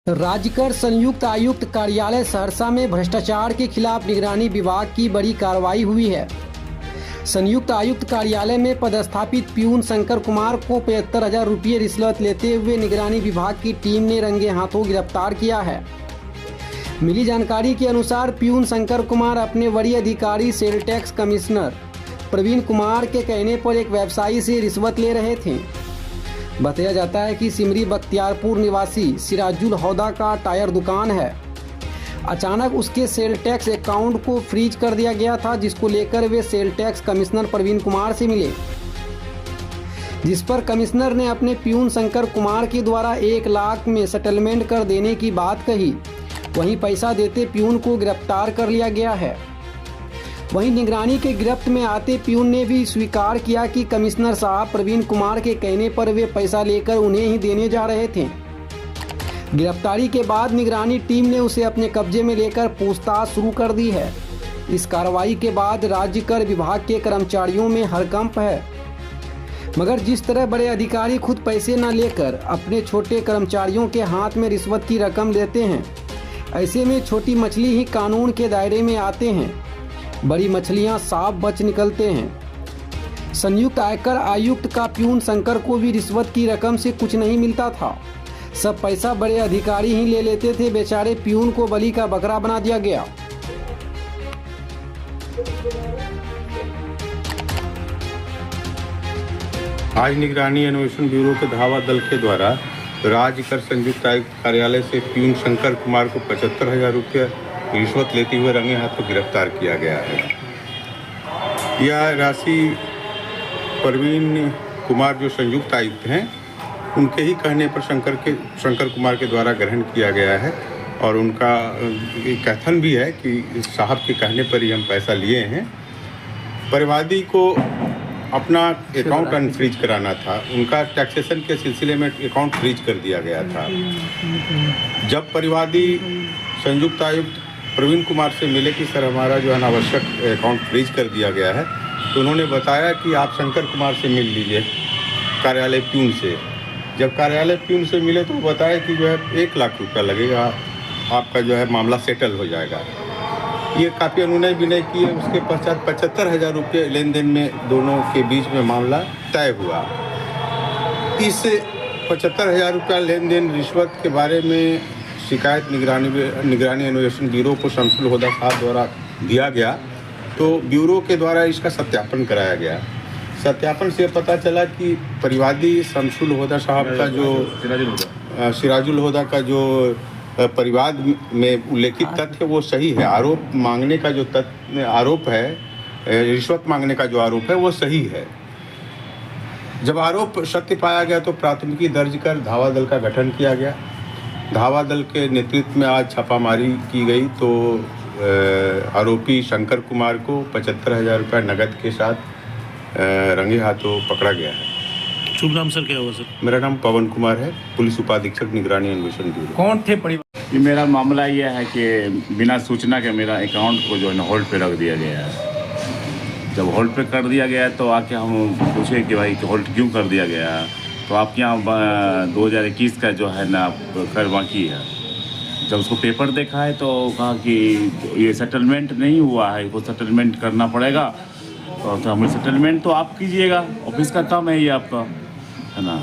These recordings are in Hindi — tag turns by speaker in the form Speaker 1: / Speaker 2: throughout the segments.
Speaker 1: राज्यकर संयुक्त आयुक्त कार्यालय सहरसा में भ्रष्टाचार के खिलाफ निगरानी विभाग की बड़ी कार्रवाई हुई है। संयुक्त आयुक्त कार्यालय में पदस्थापित प्यून शंकर कुमार को 75,000 रुपये रिश्वत लेते हुए निगरानी विभाग की टीम ने रंगे हाथों गिरफ्तार किया है। मिली जानकारी के अनुसार प्यून शंकर कुमार अपने वरीय अधिकारी sale tax commissioner Praveen Kumar के कहने पर एक व्यवसायी से रिश्वत ले रहे थे। बताया जाता है कि सिमरी बख्तियारपुर निवासी सिराजुल हौदा का टायर दुकान है। अचानक उसके सेल टैक्स अकाउंट को फ्रीज कर दिया गया था, जिसको लेकर वे sale tax commissioner Praveen Kumar से मिले, जिस पर कमिश्नर ने अपने प्यून शंकर कुमार के द्वारा 1 लाख में सेटलमेंट कर देने की बात कही। वहीं पैसा देते प्यून को गिरफ्तार कर लिया गया है। वहीं निगरानी के गिरफ्त में आते प्यून ने भी स्वीकार किया कि कमिश्नर साहब प्रवीण कुमार के कहने पर वे पैसा लेकर उन्हें ही देने जा रहे थे। गिरफ्तारी के बाद निगरानी टीम ने उसे अपने कब्जे में लेकर पूछताछ शुरू कर दी है। इस कार्रवाई के बाद राज्य कर विभाग के कर्मचारियों में हड़कंप है, मगर जिस तरह बड़े अधिकारी खुद पैसे न लेकर अपने छोटे कर्मचारियों के हाथ में रिश्वत की रकम लेते हैं, ऐसे में छोटी मछली ही कानून के दायरे में आते हैं, बड़ी मछलियां साफ बच निकलते हैं। संयुक्त आयकर आयुक्त का प्यून शंकर को भी रिश्वत की रकम से कुछ नहीं मिलता था। सब पैसा बड़े अधिकारी ही ले लेते थे। बेचारे प्यून को बलि का बकरा बना दिया गया।
Speaker 2: आज निगरानी अन्वेषण ब्यूरो के धावा दल के द्वारा राज्य कर संयुक्त आयुक्त कार्यालय से प्यून शंकर कुमार को 75,000 रुपये रिश्वत लेते हुए रंगे हाथों गिरफ्तार किया गया है। यह राशि प्रवीण कुमार जो संयुक्त आयुक्त हैं, उनके ही कहने पर शंकर कुमार के द्वारा ग्रहण किया गया है और उनका कथन भी है कि साहब के कहने पर ही हम पैसा लिए हैं। परिवादी को अपना अकाउंट अनफ्रीज कराना था। उनका टैक्सेशन के सिलसिले में अकाउंट फ्रीज कर दिया गया था। जब परिवादी संयुक्त आयुक्त प्रवीण कुमार से मिले कि सर हमारा जो अनावश्यक अकाउंट फ्रीज कर दिया गया है, तो उन्होंने बताया कि आप शंकर कुमार से मिल लीजिए कार्यालय प्यून से। जब कार्यालय प्यून से मिले तो बताया कि जो है 1 लाख रुपया लगेगा, आपका जो है मामला सेटल हो जाएगा। ये काफ़ी अनुनय विनय किए। उसके पश्चात 75,000 रुपये लेन देन में दोनों के बीच में मामला तय हुआ। इस 75,000 रुपया लेन देन रिश्वत के बारे में शिकायत निगरानी अन्वेषण ब्यूरो को शमसुल होदा साहब द्वारा दिया गया, तो ब्यूरो के द्वारा इसका सत्यापन कराया गया। सत्यापन से पता चला कि परिवादी शमसुल होदा साहब का जो सिराजुल होदा का जो परिवाद में उल्लेखित तथ्य वो सही है। आरोप मांगने का जो आरोप है, रिश्वत मांगने का जो आरोप है वो सही है। जब आरोप सत्य पाया गया तो प्राथमिकी दर्ज कर धावा दल का गठन किया गया। धावा दल के नेतृत्व में आज छापामारी की गई, तो आरोपी शंकर कुमार को 75,000 रुपये नकद के साथ रंगे हाथों पकड़ा गया है।
Speaker 3: शुभ नाम सर क्या हुआ सर?
Speaker 2: मेरा नाम पवन कुमार है, पुलिस उपाधीक्षक निगरानी अन्वेषण ब्यूरो।
Speaker 3: कौन थे परिवार?
Speaker 4: ये मेरा मामला यह है कि बिना सूचना के मेरा अकाउंट को जो है होल्ड पे रख दिया गया है। जब होल्ड पे कर दिया गया तो आके हम पूछे कि भाई होल्ड क्यों कर दिया गया, तो आपके यहाँ 2021 का जो है ना कर बाकी है। जब उसको पेपर देखा है तो कहा कि ये सेटलमेंट नहीं हुआ है, इसको सेटलमेंट करना पड़ेगा। तो हमें सेटलमेंट तो आप कीजिएगा, ऑफिस का काम है ये आपका, है ना।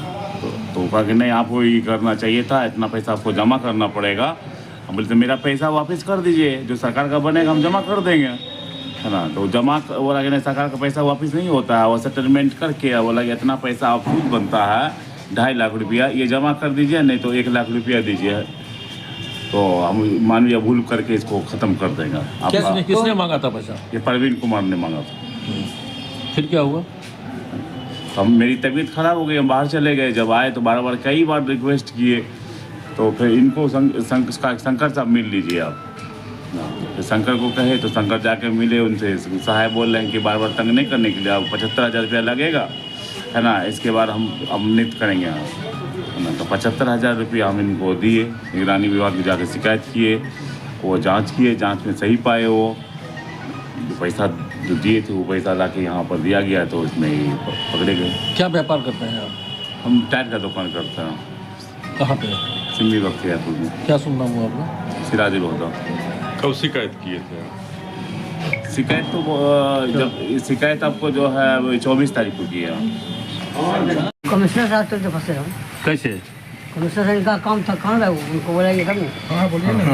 Speaker 4: तो कहा कि नहीं, आपको ये करना चाहिए था, इतना पैसा आपको जमा करना पड़ेगा। हम बोलते मेरा पैसा वापस कर दीजिए, जो सरकार का बनेगा हम जमा कर देंगे, है ना। तो जमा बोला कि नहीं, सरकार का पैसा वापस नहीं होता है, वो सेटलमेंट करके बोला कि इतना पैसा आप खुद बनता है 2.5 लाख रुपया, ये जमा कर दीजिए, नहीं तो 1 लाख रुपया दीजिए, तो हम मानवीय भूल करके इसको ख़त्म कर देंगे।
Speaker 3: किसने मांगा था पैसा?
Speaker 4: ये प्रवीण कुमार ने मांगा था।
Speaker 3: फिर क्या हुआ?
Speaker 4: तो मेरी तबीयत ख़राब हो गई, हम बाहर चले गए। जब आए तो कई बार रिक्वेस्ट किए, तो फिर इनको शंकर साहब मिल लीजिए आप। तो शंकर को कहे तो शंकर जाके मिले उनसे। साहब बोल रहे हैं कि बार तंग नहीं करने के लिए, आप 75,000 रुपया लगेगा, है ना, इसके बाद हम नित करेंगे, है ना। तो 75,000 रुपया हम इनको दिए। निगरानी विभाग में जाकर शिकायत किए, वो जांच किए, जांच में सही पाए। वो जो पैसा जो दिए थे वो पैसा ला के यहाँ पर दिया गया, तो उसमें ही पकड़े गए।
Speaker 3: क्या व्यापार करते हैं आप?
Speaker 4: हम टायर का दुकान करते हैं।
Speaker 3: कहाँ पे?
Speaker 4: सिमरी बख्तियारपुर में।
Speaker 3: क्या सुनना हुआ आपका?
Speaker 4: सिराज होता।
Speaker 2: कब शिकायत किए थे?
Speaker 4: शिकायत तो जब शिकायत आपको जो है वो 24 तारीख को की है।
Speaker 5: कमिश्नर साहब तो फंसे हम।
Speaker 3: कैसे?
Speaker 5: कमिश्नर साहब का काम था, कहाँ रहे उनको बोलाइए तब नहीं।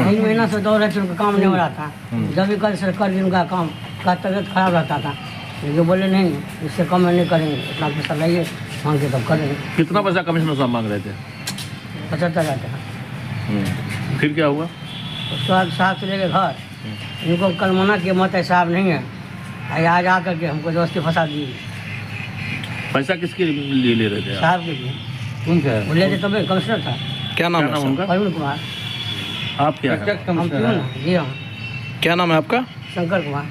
Speaker 5: 3 महीना से दौड़ रहे थे, उनका काम नहीं हो रहा था। जब भी कल से कर दी उनका काम का तबियत खराब रहता था, लेकिन बोले नहीं इससे कम नहीं करेंगे, इतना पैसा लाइए मांग के तब करेंगे।
Speaker 3: कितना पैसा कमिश्नर साहब मांग रहे थे?
Speaker 5: 75,000 टका।
Speaker 3: फिर क्या हुआ?
Speaker 5: उसके बाद साहब चले गए घर, इनको कल मना किया मत है साहब नहीं है, आज आकर के हमको दोस्ती फंसा दी।
Speaker 3: पैसा किसके लिए ले रहे थे आप?
Speaker 5: साहब के लिए वो ले थे, तब कमिश्नर था
Speaker 3: क्या नाम है उनका?
Speaker 5: अरुण कुमार।
Speaker 3: आप क्या है?
Speaker 5: हम क्यों ना जी हाँ,
Speaker 3: क्या नाम है आपका?
Speaker 5: शंकर कुमार।